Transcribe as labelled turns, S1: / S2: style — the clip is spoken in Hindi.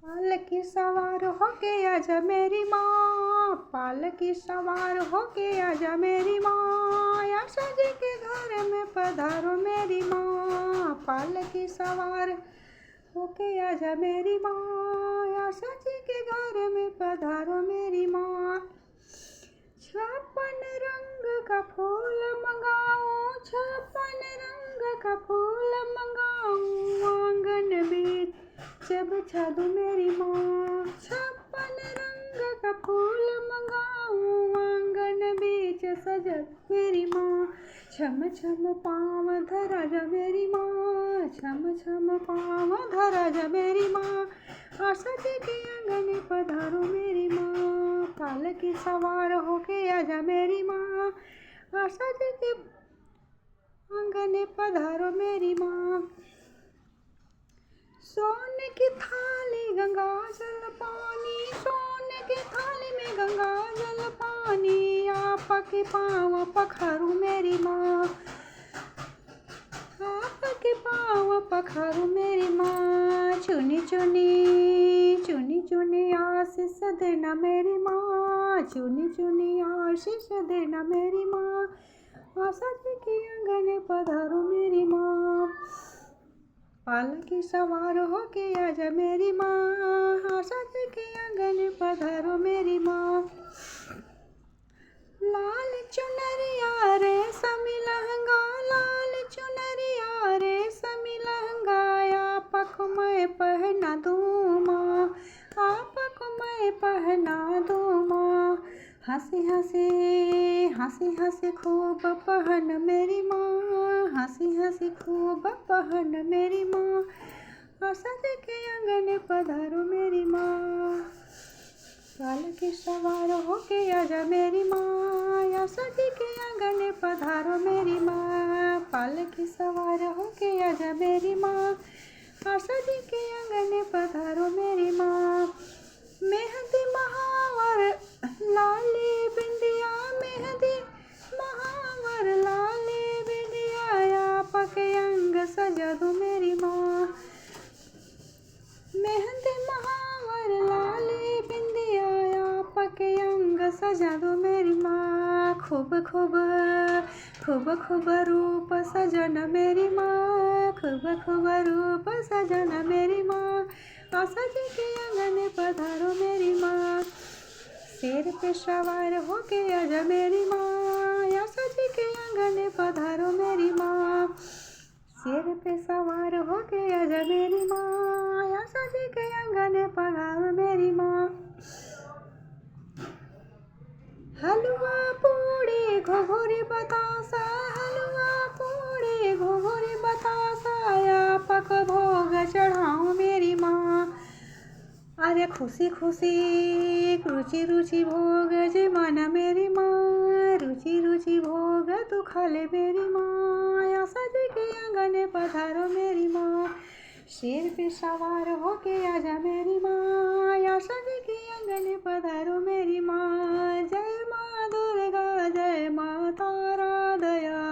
S1: पालकी सवार होके आजा मेरी माँ, पालकी सवार होके आजा मेरी माँ, आशा जी के घर में पधारो मेरी माँ। पालकी सवार होके आजा मेरी माँ, आशा जी के घर में पधारो मेरी माँ। 56 रंग का फूल मंगाऊं, 56 रंग का फूल मंगाऊं, आंगन बीच जब छदू मेरी माँ। 56 रंग का फूल मंगाऊं, आंगन बीच सजद मेरी माँ। छम छम पाँव धरा जा मेरी माँ, छम छम पाँव धरा जा मेरी माँ, आशा जी के आंगन पधारो मेरी माँ। पालकी सवार होके आजा मेरी माँ, आशा जी के आंगन पधारो मेरी माँ। सोने की थाली गंगा जल पानी, सोने की थाली में गंगा जल पानी, आपके पाँव पखारू मेरी माँ, आपके पाँव पखारू मेरी माँ। चुनी चुनी चुनी चुनी आशीष देना मेरी माँ, चुनी चुनी आशीष देना मेरी माँ, आशा जी के आंगन पधारो मेरी माँ। पालकी सवार होके आजा मेरी माँ, आशा जी के आंगन पधारो मेरी माँ। लाल चुनरिया रेशमी लहंगा, लाल चुनरिया रेशमी लहंगा, आपको मैं पहना दूँ माँ, आपको मैं पहना दूँ माँ। हंसी हंसी हंसी हंसी खूब पहन मेरी माँ, हंसी हंसी खूब पहन मेरी माँ, आशा जी के आंगन पधारो मेरी माँ। पालकी सवार होके आजा मेरी माँ, आशा जी के आंगन पधारो मेरी माँ। पालकी सवार होके आजा मेरी माँ, आशा जी के आंगन पधारो मेरी माँ। मेहंदी महावर लाली बिंदिया, मेहंदी महावर लाली बिंदिया, आपके अंग सजा दूँ मेरी माँ। मेहंदी महावर लाली बिंदिया, आपके अंग सजा दूँ मेरी माँ। खूब खूब खूब खूब रूप सजना मेरी माँ, खूब खूब रूप सजना मेरी माँ, आशा जी के आंगन पधारो मेरी माँ। शेर पे सवार होके आजा मेरी माँ, आशा जी के आंगन पधारो मेरी माँ। शेर पे सवार होके आजा मेरी माँ, आशा जी के आंगन पधारो मेरी माँ। हलवा पूड़ी घुघुरी बतासा, हलवा पूड़ी घुघुरी बतासा, आपक भोग चढ़ाऊँ मेरी माँ। अरे खुशी खुशी रुचि रुचि भोग जे मन मेरी माँ, रुचि रुचि भोग तू खा ले मेरी माँ, आशा जी के आंगन पधारो मेरी माँ। शेर पे सवार होके आजा मेरी माँ, आशा जी के आंगन पधारो मेरी माँ। जय माँ दुर्गा, जय माँ तारा दया